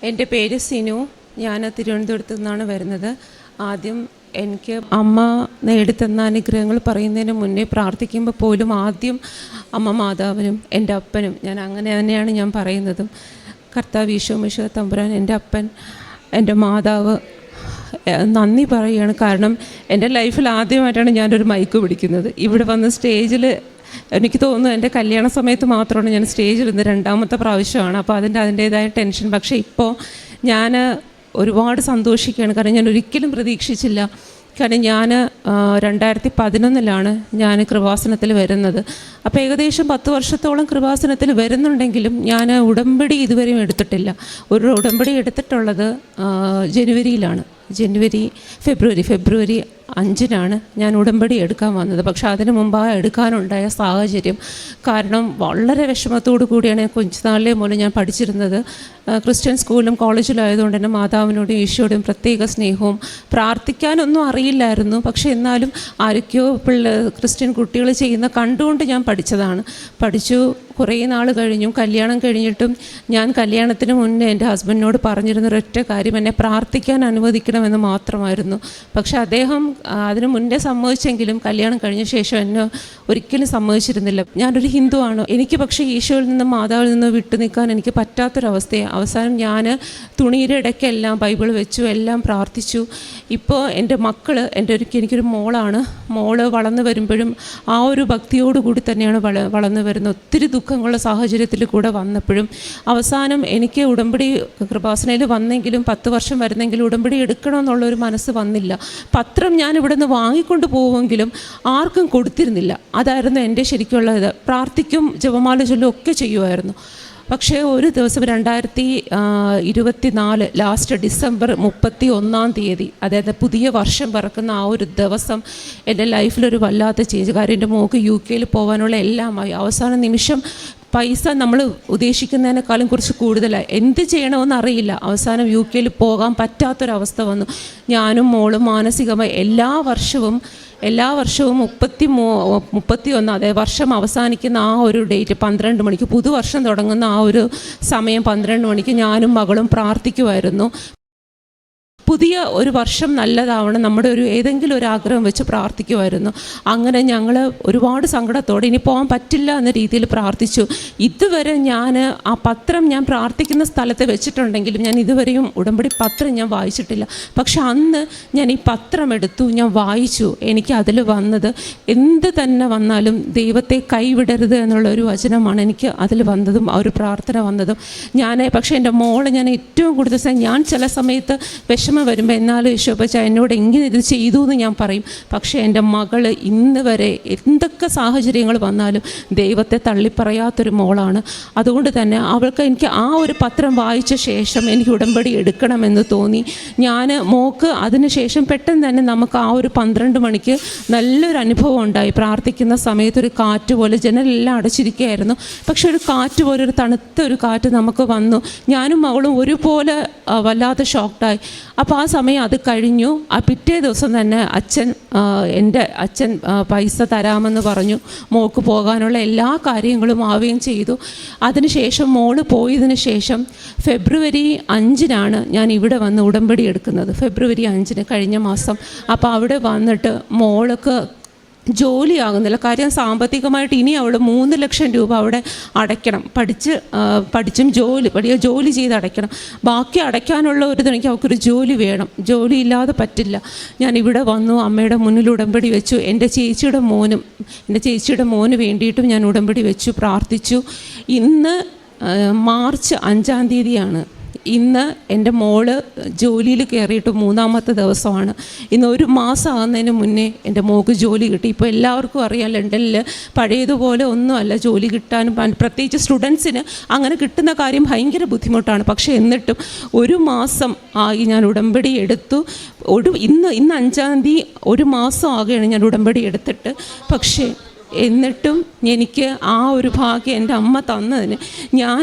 എൻ്റെ പേര് സിനു. ഞാൻ തിരുവനന്തപുരത്തു നിന്നാണ് വരുന്നത്. ആദ്യം എനിക്ക് അമ്മ നേടിത്തന്ന അനുഗ്രഹങ്ങൾ പറയുന്നതിന് മുന്നേ പ്രാർത്ഥിക്കുമ്പോൾ പോലും ആദ്യം അമ്മ മാതാവിനും എൻ്റെ അപ്പനും അങ്ങനെ തന്നെയാണ് ഞാൻ പറയുന്നതും. കർത്താവ് ഈശോ മിശിഹ തമ്പുരാൻ, എൻ്റെ അപ്പൻ, എൻ്റെ മാതാവ്, നന്ദി പറയുകയാണ്. കാരണം എൻ്റെ ലൈഫിൽ ആദ്യമായിട്ടാണ് ഞാനൊരു മൈക്ക് പിടിക്കുന്നത്. ഇവിടെ വന്ന് സ്റ്റേജിൽ എനിക്ക് തോന്നുന്നു എൻ്റെ കല്യാണ സമയത്ത് മാത്രമാണ് ഞാൻ സ്റ്റേജിൽ നിന്ന്, രണ്ടാമത്തെ പ്രാവശ്യമാണ്. അപ്പോൾ അതിൻ്റേതായ ടെൻഷൻ. പക്ഷേ ഇപ്പോൾ ഞാൻ ഒരുപാട് സന്തോഷിക്കുകയാണ്. കാരണം ഞാൻ ഒരിക്കലും പ്രതീക്ഷിച്ചില്ല. കാരണം ഞാൻ 2011 ഞാൻ കൃപാസനത്തിൽ വരുന്നത്. അപ്പോൾ ഏകദേശം 10 വർഷത്തോളം കൃപാസനത്തിൽ വരുന്നുണ്ടെങ്കിലും ഞാൻ ഉടമ്പടി ഇതുവരെയും എടുത്തിട്ടില്ല. ഒരു ഉടമ്പടി എടുത്തിട്ടുള്ളത് ജനുവരിയിലാണ്. ഫെബ്രുവരി 5 ഞാൻ ഉടമ്പടി എടുക്കാൻ വന്നത്. പക്ഷേ അതിന് മുമ്പായി എടുക്കാനുണ്ടായ സാഹചര്യം കാരണം വളരെ വിഷമത്തോടു കൂടിയാണ് കൊച്ചുനാളിലെ മൂലം ഞാൻ പഠിച്ചിരുന്നത്. ക്രിസ്ത്യൻ സ്കൂളിലും കോളേജിലും ആയതുകൊണ്ട് തന്നെ മാതാവിനോടും ഈശോയോടും പ്രത്യേക സ്നേഹവും, പ്രാർത്ഥിക്കാനൊന്നും അറിയില്ലായിരുന്നു. പക്ഷേ എന്നാലും ആരൊക്കെയോ ക്രിസ്ത്യൻ കുട്ടികൾ ചെയ്യുന്ന കണ്ടുകൊണ്ട് ഞാൻ പഠിച്ചു. കുറേ നാൾ കഴിഞ്ഞു. കല്യാണം കഴിഞ്ഞിട്ടും ഞാൻ കല്യാണത്തിന് മുന്നേ എൻ്റെ ഹസ്ബൻഡിനോട് പറഞ്ഞിരുന്ന ഒരൊറ്റ കാര്യം, എന്നെ പ്രാർത്ഥിക്കാൻ അനുവദിക്കണമെന്ന് മാത്രമായിരുന്നു. പക്ഷേ അദ്ദേഹം അതിന് മുന്നേ സമ്മതിച്ചെങ്കിലും കല്യാണം കഴിഞ്ഞ ശേഷം എന്നെ ഒരിക്കലും സമ്മതിച്ചിരുന്നില്ല. ഞാനൊരു ഹിന്ദുവാണ്. എനിക്ക് പക്ഷേ ഈശോയിൽ നിന്നും മാതാവിൽ നിന്നും വിട്ടു നിൽക്കാൻ എനിക്ക് പറ്റാത്തൊരവസ്ഥയാണ്. അവസാനം ഞാൻ തുണിയുടെ ഇടയ്ക്കെല്ലാം ബൈബിൾ വെച്ചു, എല്ലാം പ്രാർത്ഥിച്ചു. ഇപ്പോൾ എൻ്റെ മക്കൾ, എനിക്കൊരു മോള് വളർന്നു വരുമ്പോഴും ആ ഒരു ഭക്തിയോടുകൂടി തന്നെയാണ് വളർന്നു വരുന്നത്. ഒത്തിരി ദുഃഖങ്ങളുടെ സാഹചര്യത്തിൽ കൂടെ വന്നപ്പോഴും അവസാനം എനിക്ക് ഉടമ്പടി കൃപാസനയിൽ വന്നെങ്കിലും 10 വർഷം വരുന്നെങ്കിലും ഉടമ്പടി എടുക്കണമെന്നുള്ളൊരു മനസ്സ് വന്നില്ല. പത്രം ഞാൻ ഇവിടെ നിന്ന് വാങ്ങിക്കൊണ്ട് പോവുമെങ്കിലും ആർക്കും കൊടുത്തിരുന്നില്ല. അതായിരുന്നു എൻ്റെ ശരിക്കുള്ളത്. പ്രാർത്ഥിക്കും, ജപമാല ചൊല്ലും ഒക്കെ ചെയ്യുമായിരുന്നു. പക്ഷേ ഒരു ദിവസം 2024 ലാസ്റ്റ് ഡിസംബർ 31 അതായത് പുതിയ വർഷം പിറക്കുന്ന ആ ഒരു ദിവസം എൻ്റെ ലൈഫിലൊരു വല്ലാത്ത ചേഞ്ച്. കാര്യം എൻ്റെ മോൾക്ക് UK പോകാനുള്ള എല്ലാമായി. അവസാന നിമിഷം പൈസ നമ്മൾ ഉദ്ദേശിക്കുന്നതിനേക്കാളും കുറച്ച് കൂടുതലായി. എന്ത് ചെയ്യണമെന്ന് അറിയില്ല. അവസാനം UK പോകാൻ പറ്റാത്തൊരവസ്ഥ വന്നു. ഞാനും മോളും മാനസികമായി എല്ലാ വർഷവും 31 അതായത് വർഷം അവസാനിക്കുന്ന ആ ഒരു ഡേറ്റ് 12 മണിക്ക്, പുതുവർഷം തുടങ്ങുന്ന ആ ഒരു സമയം 12 മണിക്ക് ഞാനും മകളും പ്രാർത്ഥിക്കുമായിരുന്നു. പുതിയ ഒരു വർഷം നല്ലതാവണം, നമ്മുടെ ഏതെങ്കിലും ഒരു ആഗ്രഹം വെച്ച് പ്രാർത്ഥിക്കുമായിരുന്നു. അങ്ങനെ ഞങ്ങൾ ഒരുപാട് സങ്കടത്തോടെ ഇനി പോകാൻ പറ്റില്ല എന്ന രീതിയിൽ പ്രാർത്ഥിച്ചു. ഇതുവരെ ഞാൻ ആ പത്രം ഞാൻ പ്രാർത്ഥിക്കുന്ന സ്ഥലത്ത് വെച്ചിട്ടുണ്ടെങ്കിലും ഞാൻ ഇതുവരെയും ഉടമ്പടി പത്രം ഞാൻ വായിച്ചിട്ടില്ല. പക്ഷെ അന്ന് ഞാൻ ഈ പത്രം എടുത്തു, ഞാൻ വായിച്ചു. എനിക്ക് അതിൽ വന്നത്, എന്ത് തന്നെ വന്നാലും ദൈവത്തെ കൈവിടരുത് എന്നുള്ളൊരു വചനമാണ് എനിക്ക് അതിൽ വന്നതും ആ ഒരു പ്രാർത്ഥന വന്നതും. പക്ഷേ എൻ്റെ മോളെ ഞാൻ ഏറ്റവും കൂടുതൽ ഞാൻ ചില സമയത്ത് വിഷമം വരുമ്പോൾ എന്നാലും യേശോപ്പച്ച എന്നോട് എങ്ങനെ ഇത് ചെയ്തു എന്ന് ഞാൻ പറയും. പക്ഷേ എൻ്റെ മകൾ ഇന്ന് വരെ എന്തൊക്കെ സാഹചര്യങ്ങൾ വന്നാലും ദൈവത്തെ തള്ളിപ്പറയാത്തൊരു മോളാണ്. അതുകൊണ്ട് തന്നെ എനിക്ക് ആ ഒരു പത്രം വായിച്ച ശേഷം എനിക്ക് ഉടമ്പടി എടുക്കണമെന്ന് തോന്നി. ഞാൻ മോൾക്ക് അതിന് ശേഷം പെട്ടെന്ന് തന്നെ നമുക്ക് ആ ഒരു 12 മണിക്ക് നല്ലൊരു അനുഭവം ഉണ്ടായി. പ്രാർത്ഥിക്കുന്ന സമയത്തൊരു കാറ്റ് പോലെ, ജനലെല്ലാം അടച്ചിരിക്കുകയായിരുന്നു. പക്ഷെ ഒരു കാറ്റ് പോലെ, ഒരു തണുത്ത ഒരു കാറ്റ് നമുക്ക് വന്നു. ഞാനും മകളും ഒരുപോലെ വല്ലാതെ ഷോക്ക്ഡായി. അപ്പോൾ ആ സമയം അത് കഴിഞ്ഞു. ആ പിറ്റേ ദിവസം തന്നെ എൻ്റെ അച്ഛൻ പൈസ തരാമെന്ന് പറഞ്ഞു. മോൾക്ക് പോകാനുള്ള എല്ലാ കാര്യങ്ങളും ആവുകയും ചെയ്തു. അതിനുശേഷം മോള് പോയതിന് ശേഷം ഫെബ്രുവരി 5 ഞാൻ ഇവിടെ വന്ന് ഉടമ്പടി എടുക്കുന്നത്. ഫെബ്രുവരി 5 കഴിഞ്ഞ മാസം. അപ്പോൾ അവിടെ വന്നിട്ട് മോൾക്ക് ജോലിയാകുന്നില്ല. കാര്യം സാമ്പത്തികമായിട്ട് ഇനി അവൾ 3 ലക്ഷം രൂപ അവിടെ അടയ്ക്കണം. പഠിച്ചും ജോലി ചെയ്ത് അടയ്ക്കണം. ബാക്കി അടയ്ക്കാനുള്ള ഒരു എനിക്ക് അവൾക്കൊരു ജോലി വേണം. ജോലി ഇല്ലാതെ പറ്റില്ല. ഞാൻ ഇവിടെ വന്നു, അമ്മയുടെ മുന്നിൽ ഉടമ്പടി വെച്ചു. എൻ്റെ ചേച്ചിയുടെ മോന് വേണ്ടിയിട്ടും ഞാൻ ഉടമ്പടി വെച്ചു, പ്രാർത്ഥിച്ചു. ഇന്ന് മാർച്ച് 5 ഇന്ന് എൻ്റെ മോള് ജോലിയിൽ കയറിയിട്ട് 3ാമത്തെ ദിവസമാണ്. ഇന്ന് 1 മാസം ആകുന്നതിന് മുന്നേ എൻ്റെ മോൾക്ക് ജോലി കിട്ടി. ഇപ്പോൾ എല്ലാവർക്കും അറിയാം, ലണ്ടനിൽ പഴയതുപോലെ ഒന്നുമല്ല ജോലി കിട്ടാനും, പ്രത്യേകിച്ച് സ്റ്റുഡൻസിന് അങ്ങനെ കിട്ടുന്ന കാര്യം ഭയങ്കര ബുദ്ധിമുട്ടാണ്. പക്ഷേ എന്നിട്ടും 1 മാസം ആയി ഞാൻ ഉടമ്പടി എടുത്തു. ഇന്ന് 5 1 മാസം ആകുകയാണ് ഞാൻ ഉടമ്പടി എടുത്തിട്ട്. പക്ഷേ എന്നിട്ടും എനിക്ക് ആ ഒരു ഭാഗ്യം എൻ്റെ അമ്മ തന്നതിന്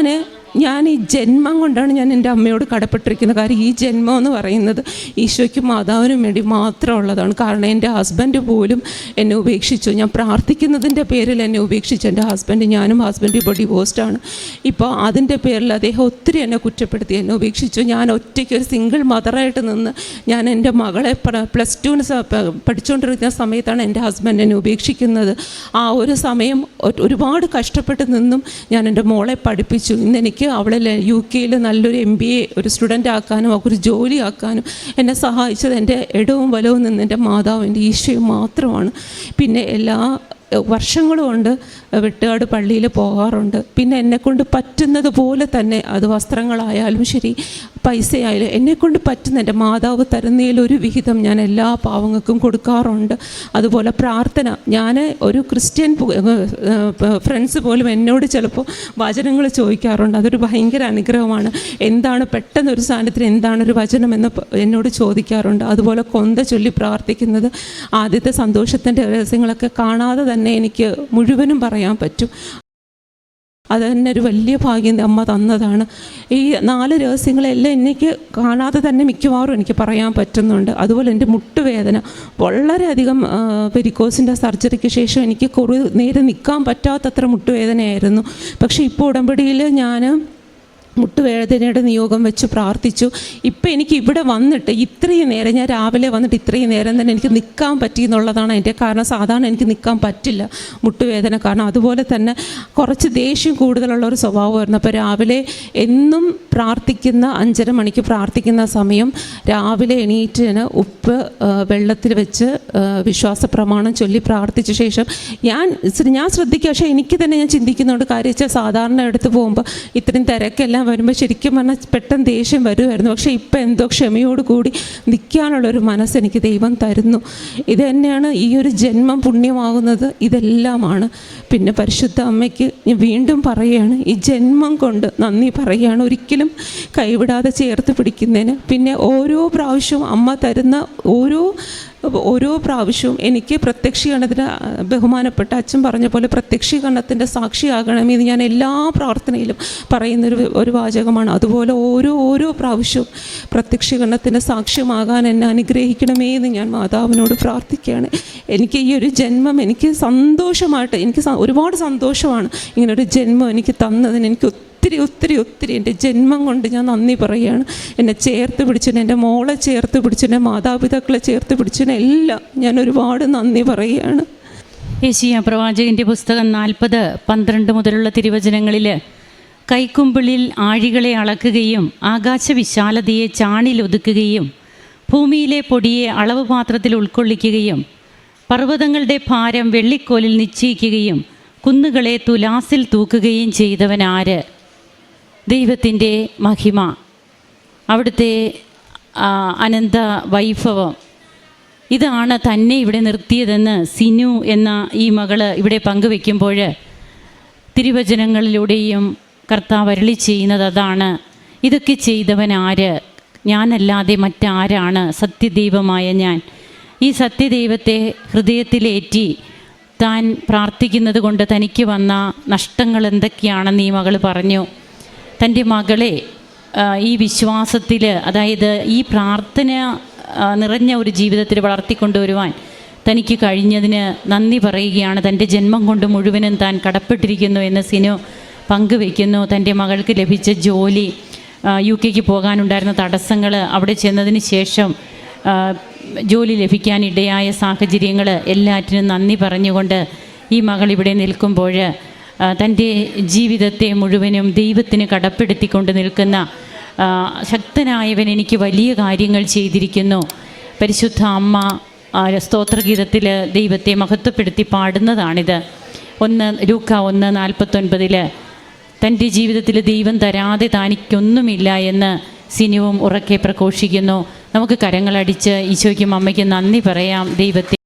ഞാൻ ഈ ജന്മം കൊണ്ടാണ് ഞാൻ എൻ്റെ അമ്മയോട് കടപ്പെട്ടിരിക്കുന്നത്. കാര്യം ഈ ജന്മം എന്ന് പറയുന്നത് ഈശോയ്ക്കും മാതാവിനും വേണ്ടി മാത്രമുള്ളതാണ്. കാരണം എൻ്റെ ഹസ്ബൻഡ് പോലും എന്നെ ഉപേക്ഷിച്ചു. ഞാൻ പ്രാർത്ഥിക്കുന്നതിൻ്റെ പേരിൽ എന്നെ ഉപേക്ഷിച്ചു എൻ്റെ ഹസ്ബൻഡ്. ഞാനും ഹസ്ബൻഡ് ഇപ്പോൾ ഡിവോഴ്സ്ഡാണ്. ഇപ്പോൾ അതിൻ്റെ പേരിൽ അദ്ദേഹം ഒത്തിരി എന്നെ കുറ്റപ്പെടുത്തി, എന്നെ ഉപേക്ഷിച്ചു. ഞാൻ ഒറ്റയ്ക്ക് ഒരു സിംഗിൾ മദറായിട്ട് നിന്ന് ഞാൻ എൻ്റെ മകളെ +2 പഠിച്ചുകൊണ്ടിരിക്കുന്ന സമയത്താണ് എൻ്റെ ഹസ്ബൻഡ് എന്നെ ഉപേക്ഷിക്കുന്നത്. ആ ഒരു സമയം ഒരുപാട് കഷ്ടപ്പെട്ട് നിന്നും ഞാൻ എൻ്റെ മോളെ പഠിപ്പിച്ചു. ഇന്നെനിക്ക് അവളെ UK നല്ലൊരു MBA ഒരു സ്റ്റുഡൻ്റ് ആക്കാനും അവൾക്കൊരു ജോലി ആക്കാനും എന്നെ സഹായിച്ചത് എൻ്റെ ഇടവും വലവും നിന്ന് എൻ്റെ മാതാവ്, എൻ്റെ ഈശോയും മാത്രമാണ്. പിന്നെ എല്ലാ വർഷങ്ങൾ കൊണ്ട് വെട്ടുകാട് പള്ളിയിൽ പോകാറുണ്ട്. പിന്നെ എന്നെക്കൊണ്ട് പറ്റുന്നത് പോലെ തന്നെ, അത് വസ്ത്രങ്ങളായാലും ശരി, പൈസയായാലും എന്നെക്കൊണ്ട് പറ്റുന്ന എൻ്റെ മാതാവ് തരുന്നതിലൊരു വിഹിതം ഞാൻ എല്ലാ പാവങ്ങൾക്കും കൊടുക്കാറുണ്ട്. അതുപോലെ പ്രാർത്ഥന, ഞാൻ ഒരു ക്രിസ്ത്യൻ ഫ്രണ്ട്സ് പോലും എന്നോട് ചിലപ്പോൾ വചനങ്ങൾ ചോദിക്കാറുണ്ട്. അതൊരു ഭയങ്കര അനുഗ്രഹമാണ്. എന്താണ് പെട്ടെന്നൊരു സാധനത്തിന് എന്താണൊരു വചനം എന്ന് എന്നോട് ചോദിക്കാറുണ്ട്. അതുപോലെ കൊന്ത ചൊല്ലി പ്രാർത്ഥിക്കുന്നത്, ആദ്യത്തെ സന്തോഷത്തിൻ്റെ രഹസ്യങ്ങളൊക്കെ കാണാതെ തന്നെ എനിക്ക് മുഴുവനും പറയാൻ പറ്റും. അത് തന്നെ ഒരു വലിയ ഭാഗ്യം അമ്മ തന്നതാണ്. ഈ 4 രഹസ്യങ്ങളെല്ലാം എനിക്ക് കാണാതെ തന്നെ മിക്കവാറും എനിക്ക് പറയാൻ പറ്റുന്നുണ്ട്. അതുപോലെ എൻ്റെ മുട്ടുവേദന വളരെയധികം, വെരിക്കോസിൻ്റെ സർജറിക്ക് ശേഷം എനിക്ക് കുറേ നേരം നിൽക്കാൻ പറ്റാത്തത്ര മുട്ടുവേദനയായിരുന്നു. പക്ഷേ ഇപ്പോൾ ഉടമ്പടിയിൽ ഞാൻ മുട്ടുവേദനയുടെ നിയോഗം വെച്ച് പ്രാർത്ഥിച്ചു. ഇപ്പം എനിക്ക് ഇവിടെ വന്നിട്ട് ഇത്രയും നേരം, ഞാൻ രാവിലെ വന്നിട്ട് ഇത്രയും നേരം തന്നെ എനിക്ക് നിൽക്കാൻ പറ്റി എന്നുള്ളതാണ് എൻ്റെ കാരണം. സാധാരണ എനിക്ക് നിൽക്കാൻ പറ്റില്ല മുട്ടുവേദന കാരണം. അതുപോലെ തന്നെ കുറച്ച് ദേഷ്യം കൂടുതലുള്ള ഒരു സ്വഭാവമായിരുന്നു. അപ്പോൾ രാവിലെ എന്നും പ്രാർത്ഥിക്കുന്ന 5:30 മണിക്ക് പ്രാർത്ഥിക്കുന്ന സമയം രാവിലെ എണീറ്റിന് ഉപ്പ് വെള്ളത്തിൽ വെച്ച് വിശ്വാസ പ്രമാണം ചൊല്ലി പ്രാർത്ഥിച്ച ശേഷം ഞാൻ ശ്രദ്ധിക്കുക. പക്ഷേ എനിക്ക് തന്നെ ഞാൻ ചിന്തിക്കുന്നുണ്ട്. കാര്യം വെച്ചാൽ സാധാരണ എടുത്ത് പോകുമ്പോൾ ഇത്രയും തിരക്കെല്ലാം വരുമ്പോൾ ശരിക്കും പറഞ്ഞാൽ പെട്ടെന്ന് ദേഷ്യം വരുമായിരുന്നു. പക്ഷേ ഇപ്പം എന്തോ ക്ഷമയോടുകൂടി നിൽക്കാനുള്ളൊരു മനസ്സെനിക്ക് ദൈവം തരുന്നു. ഇത് തന്നെയാണ് ഈ ഒരു ജന്മം പുണ്യമാകുന്നത്. ഇതെല്ലാമാണ്. പിന്നെ പരിശുദ്ധ അമ്മയ്ക്ക് ഞാൻ വീണ്ടും പറയുകയാണ്, ഈ ജന്മം കൊണ്ട് നന്ദി പറയുകയാണ്, ഒരിക്കലും കൈവിടാതെ ചേർത്ത് പിടിക്കുന്നതിന്. പിന്നെ ഓരോ പ്രാവശ്യവും അമ്മ തരുന്ന ഓരോ പ്രാവശ്യവും എനിക്ക് പ്രത്യക്ഷീകരണത്തിന്, ബഹുമാനപ്പെട്ട അച്ഛൻ പറഞ്ഞ പോലെ പ്രത്യക്ഷീകരണത്തിൻ്റെ സാക്ഷിയാകണമെന്ന് ഞാൻ എല്ലാ പ്രാർത്ഥനയിലും പറയുന്നൊരു വാചകമാണ്. അതുപോലെ ഓരോ പ്രാവശ്യവും പ്രത്യക്ഷീകരണത്തിൻ്റെ സാക്ഷ്യമാകാൻ എന്നെ അനുഗ്രഹിക്കണമേ എന്ന് ഞാൻ മാതാവിനോട് പ്രാർത്ഥിക്കുകയാണ്. എനിക്ക് ഈ ഒരു ജന്മം എനിക്ക് സന്തോഷമായിട്ട്, എനിക്ക് ഒരുപാട് സന്തോഷമാണ് ഇങ്ങനൊരു ജന്മം എനിക്ക് തന്നതിന്. എനിക്ക് ഒത്തിരി എൻ്റെ ജന്മം കൊണ്ട് ഞാൻ നന്ദി പറയുകയാണ്. എന്നെ ചേർത്ത് പിടിച്ചതിന്, എൻ്റെ മോളെ ചേർത്ത് പിടിച്ചതിന്, മാതാപിതാക്കളെ ചേർത്ത് പിടിച്ചതിന് എല്ലാം ഞാൻ ഒരുപാട് നന്ദി പറയുകയാണ്. യെശയ്യാ പ്രവാചകൻ്റെ പുസ്തകം 40:12 മുതലുള്ള തിരുവചനങ്ങളിൽ, കൈക്കുമ്പിളിൽ ആഴികളെ അളക്കുകയും ആകാശവിശാലതയെ ചാണിലൊതുക്കുകയും ഭൂമിയിലെ പൊടിയെ അളവ് പാത്രത്തിൽ ഉൾക്കൊള്ളിക്കുകയും പർവ്വതങ്ങളുടെ ഭാരം വെള്ളിക്കോലിൽ നിശ്ചയിക്കുകയും കുന്നുകളെ തുലാസിൽ തൂക്കുകയും ചെയ്തവനാര്? ദൈവത്തിൻ്റെ മഹിമ, അവിടുത്തെ അനന്ത വൈഭവം, ഇതാണ് തന്നെ ഇവിടെ നിർത്തിയതെന്ന് സിനു എന്ന ഈ മകള് ഇവിടെ പങ്കുവെക്കുമ്പോൾ തിരുവചനങ്ങളിലൂടെയും കർത്താവ് അരുളി ചെയ്യുന്നത് അതാണ്. ഇതൊക്കെ ചെയ്തവൻ ആര്? ഞാനല്ലാതെ മറ്റാരാണ്? സത്യദൈവമായ ഞാൻ. ഈ സത്യദൈവത്തെ ഹൃദയത്തിലേറ്റി താൻ പ്രാർത്ഥിക്കുന്നത് കൊണ്ട് തനിക്ക് വന്ന നഷ്ടങ്ങൾ എന്തൊക്കെയാണെന്ന് ഈ മകൾ പറഞ്ഞു. തൻ്റെ മകളെ ഈ വിശ്വാസത്തിൽ, അതായത് ഈ പ്രാർത്ഥന നിറഞ്ഞ ഒരു ജീവിതത്തിൽ വളർത്തിക്കൊണ്ടുവരുവാൻ തനിക്ക് കഴിഞ്ഞതിന് നന്ദി പറയുകയാണ്. തൻ്റെ ജന്മം കൊണ്ട് മുഴുവനും താൻ കടപ്പെട്ടിരിക്കുന്നു എന്ന് സിനു പങ്കുവയ്ക്കുന്നു. തൻ്റെ മകൾക്ക് ലഭിച്ച ജോലി, UK പോകാനുണ്ടായിരുന്ന തടസ്സങ്ങൾ, അവിടെ ചെന്നതിന് ശേഷം ജോലി ലഭിക്കാനിടയായ സാഹചര്യങ്ങൾ, എല്ലാറ്റിനും നന്ദി പറഞ്ഞുകൊണ്ട് ഈ മകൾ ഇവിടെ നിൽക്കുമ്പോൾ തൻ്റെ ജീവിതത്തെ മുഴുവനും ദൈവത്തിന് കടപ്പെടുത്തിക്കൊണ്ട് നിൽക്കുന്ന ശക്തനായവൻ എനിക്ക് വലിയ കാര്യങ്ങൾ ചെയ്തിരിക്കുന്നു. പരിശുദ്ധ അമ്മ സ്തോത്രഗീതത്തിൽ ദൈവത്തെ മഹത്വപ്പെടുത്തി പാടുന്നതാണിത്. ലൂക്ക 1:49 തൻ്റെ ജീവിതത്തിൽ ദൈവം തരാതെ തനിക്കൊന്നുമില്ല എന്ന് സിനുവും ഉറക്കെ പ്രഘോഷിക്കുന്നു. നമുക്ക് കരങ്ങളടിച്ച് ഈശോയ്ക്കും അമ്മയ്ക്കും നന്ദി പറയാം. ദൈവത്തെ